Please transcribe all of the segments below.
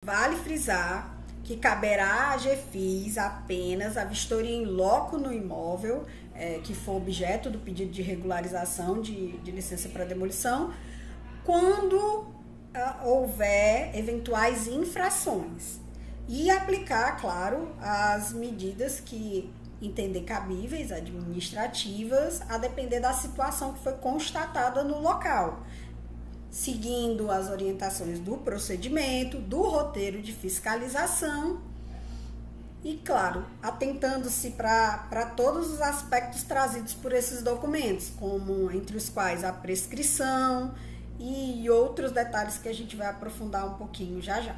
Vale frisar que caberá à GFIS apenas a vistoria em loco no imóvel que for objeto do pedido de regularização de licença para demolição, quando houver eventuais infrações, e aplicar, claro, as medidas que entender cabíveis, administrativas, a depender da situação que foi constatada no local, seguindo as orientações do procedimento, do roteiro de fiscalização e, claro, atentando-se para todos os aspectos trazidos por esses documentos, como entre os quais a prescrição e outros detalhes que a gente vai aprofundar um pouquinho já já.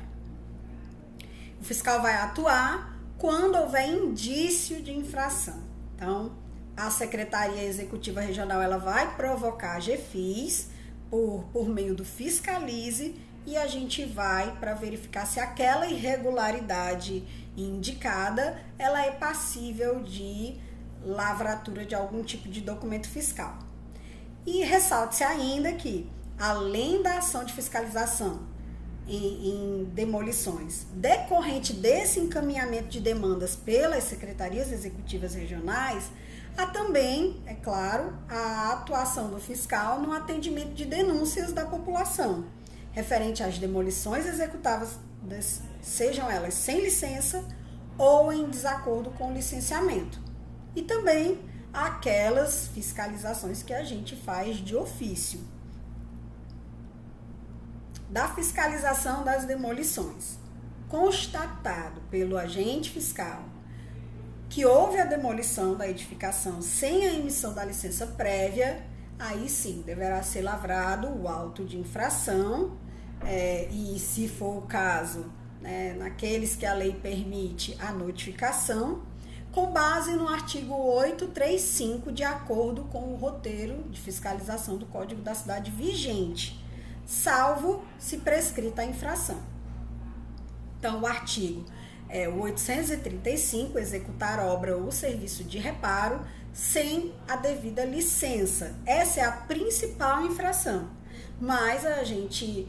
O fiscal vai atuar quando houver indício de infração. Então, a Secretaria Executiva Regional ela vai provocar a GFIS por meio do Fiscalize e a gente vai para verificar se aquela irregularidade indicada ela é passível de lavratura de algum tipo de documento fiscal. E ressalte-se ainda que, além da ação de fiscalização em demolições decorrente desse encaminhamento de demandas pelas secretarias executivas regionais, há também, é claro, a atuação do fiscal no atendimento de denúncias da população, referente às demolições executadas, sejam elas sem licença ou em desacordo com o licenciamento. E também aquelas fiscalizações que a gente faz de ofício. Da fiscalização das demolições. Constatado pelo agente fiscal que houve a demolição da edificação sem a emissão da licença prévia, aí sim deverá ser lavrado o auto de infração e, se for o caso, naqueles que a lei permite, a notificação, com base no artigo 835, de acordo com o roteiro de fiscalização do Código da Cidade vigente, salvo se prescrita a infração. Então, o artigo 835, executar obra ou serviço de reparo sem a devida licença. Essa é a principal infração, mas a gente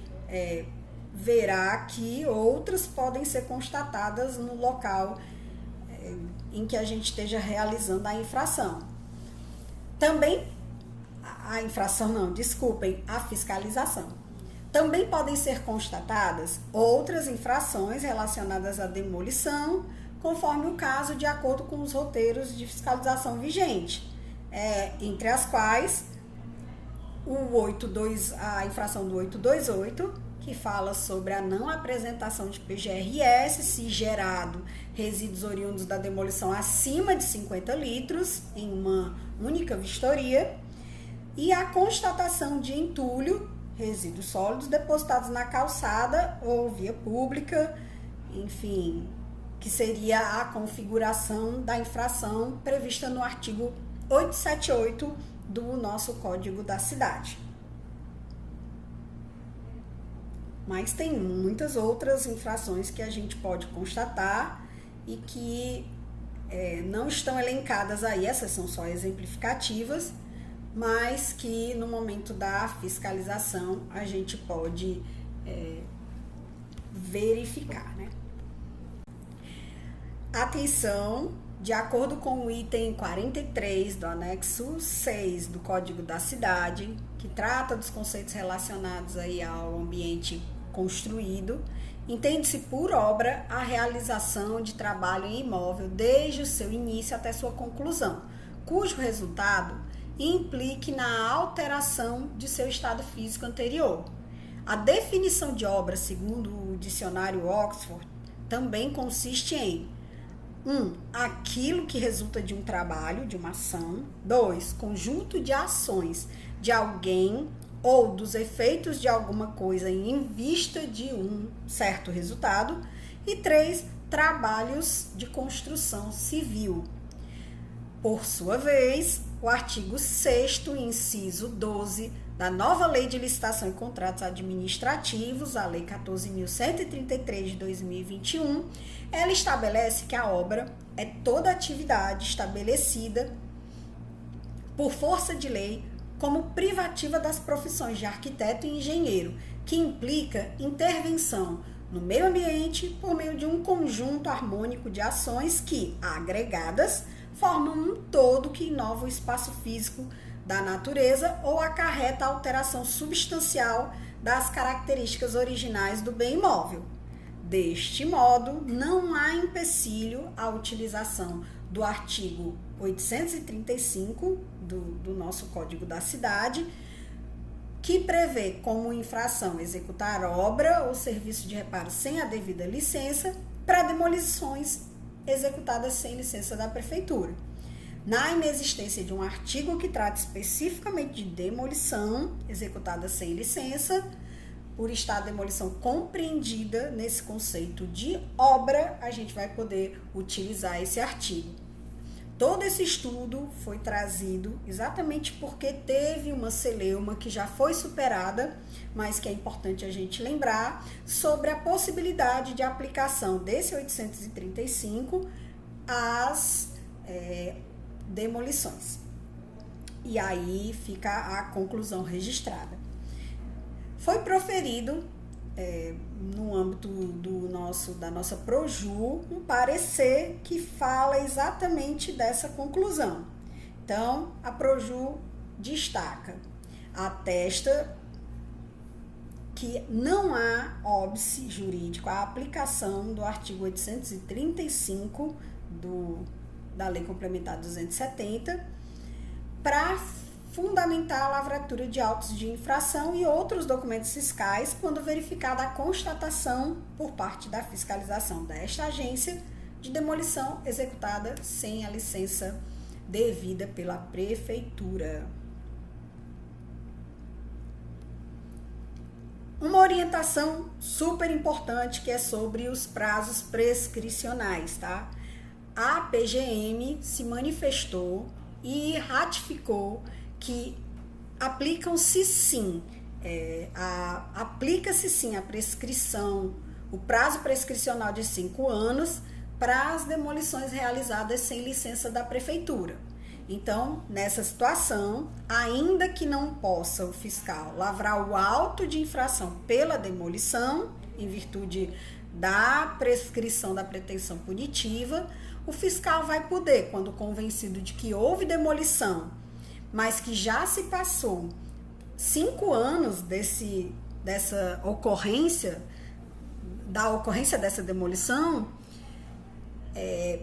verá que outras podem ser constatadas no local em que a gente esteja realizando a infração. Também, a fiscalização. Também podem ser constatadas outras infrações relacionadas à demolição, conforme o caso, de acordo com os roteiros de fiscalização vigente, entre as quais a infração do 828, que fala sobre a não apresentação de PGRS se gerado resíduos oriundos da demolição acima de 50 litros em uma única vistoria, e a constatação de entulho, resíduos sólidos depositados na calçada ou via pública, enfim, que seria a configuração da infração prevista no artigo 878 do nosso Código da Cidade. Mas tem muitas outras infrações que a gente pode constatar e que não estão elencadas aí, essas são só exemplificativas, mas que no momento da fiscalização a gente pode verificar, né? Atenção, de acordo com o item 43 do anexo 6 do Código da Cidade, que trata dos conceitos relacionados aí ao ambiente construído, entende-se por obra a realização de trabalho em imóvel desde o seu início até sua conclusão, cujo resultado implique na alteração de seu estado físico anterior. A definição de obra, segundo o dicionário Oxford, também consiste em 1. Aquilo que resulta de um trabalho, de uma ação. 2. Conjunto de ações de alguém ou dos efeitos de alguma coisa em vista de um certo resultado. E 3. Trabalhos de construção civil. Por sua vez, o artigo 6º, inciso 12, da nova Lei de Licitação e Contratos Administrativos, a Lei 14.133 de 2021, ela estabelece que a obra é toda atividade estabelecida por força de lei como privativa das profissões de arquiteto e engenheiro, que implica intervenção no meio ambiente por meio de um conjunto harmônico de ações que, agregadas, formam um todo que inova o espaço físico da natureza ou acarreta a alteração substancial das características originais do bem imóvel. Deste modo, não há empecilho à utilização do artigo 835 do nosso Código da Cidade, que prevê como infração executar obra ou serviço de reparo sem a devida licença para demolições executadas sem licença da Prefeitura. Na inexistência de um artigo que trate especificamente de demolição executada sem licença, por estar a demolição compreendida nesse conceito de obra, a gente vai poder utilizar esse artigo. Todo esse estudo foi trazido exatamente porque teve uma celeuma que já foi superada, mas que é importante a gente lembrar, sobre a possibilidade de aplicação desse 835 às demolições. E aí fica a conclusão registrada. Foi proferido, no âmbito da nossa Proju, um parecer que fala exatamente dessa conclusão. Então, a Proju destaca, atesta que não há óbice jurídico à aplicação do artigo 835 da Lei Complementar 270 para fundamentar a lavratura de autos de infração e outros documentos fiscais quando verificada a constatação por parte da fiscalização desta agência de demolição executada sem a licença devida pela Prefeitura. Uma orientação super importante que é sobre os prazos prescricionais, tá? A PGM se manifestou e ratificou que aplicam-se sim, aplica-se sim a prescrição, o prazo prescricional de 5 anos para as demolições realizadas sem licença da Prefeitura. Então, nessa situação, ainda que não possa o fiscal lavrar o auto de infração pela demolição, em virtude da prescrição da pretensão punitiva, o fiscal vai poder, quando convencido de que houve demolição, mas que já se passou 5 anos dessa ocorrência, da ocorrência dessa demolição,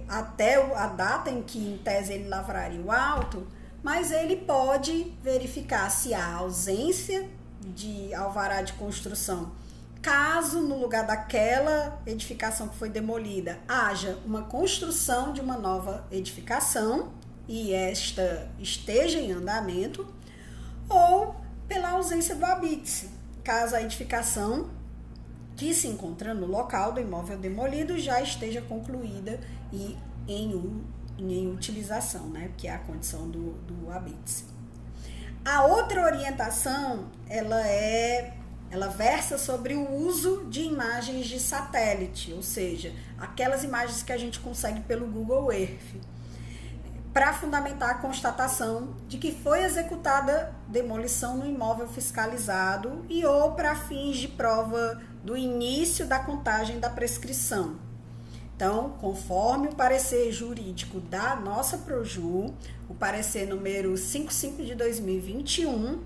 até a data em que, em tese, ele lavraria o auto, mas ele pode verificar se há ausência de alvará de construção. Caso, no lugar daquela edificação que foi demolida, haja uma construção de uma nova edificação, e esta esteja em andamento, ou pela ausência do habite-se, caso a edificação que se encontra no local do imóvel demolido já esteja concluída e em utilização, né, que é a condição do habite-se. A outra orientação, ela versa sobre o uso de imagens de satélite, ou seja, aquelas imagens que a gente consegue pelo Google Earth, para fundamentar a constatação de que foi executada demolição no imóvel fiscalizado e ou para fins de prova do início da contagem da prescrição. Então, conforme o parecer jurídico da nossa Proju, o parecer número 55 de 2021,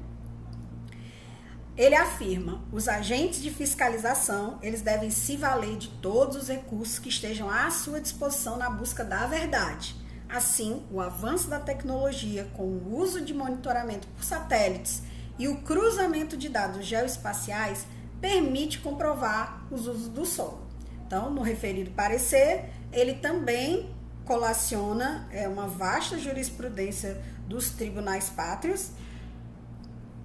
ele afirma: os agentes de fiscalização, eles devem se valer de todos os recursos que estejam à sua disposição na busca da verdade. Assim, o avanço da tecnologia com o uso de monitoramento por satélites e o cruzamento de dados geoespaciais permite comprovar os usos do solo. Então, no referido parecer, ele também colaciona uma vasta jurisprudência dos tribunais pátrios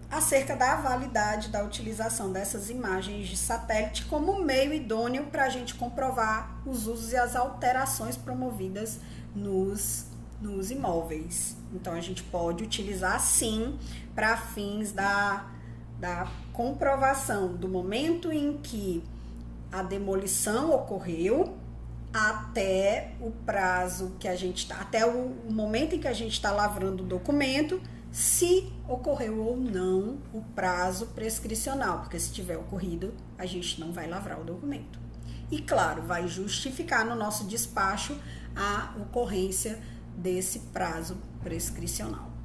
acerca da validade da utilização dessas imagens de satélite como meio idôneo para a gente comprovar os usos e as alterações promovidas nos imóveis. Então, a gente pode utilizar, sim, para fins da comprovação do momento em que a demolição ocorreu até o prazo que a gente até o momento em que a gente está lavrando o documento, se ocorreu ou não o prazo prescricional, porque se tiver ocorrido, a gente não vai lavrar o documento. e, claro, vai justificar no nosso despacho a ocorrência desse prazo prescricional.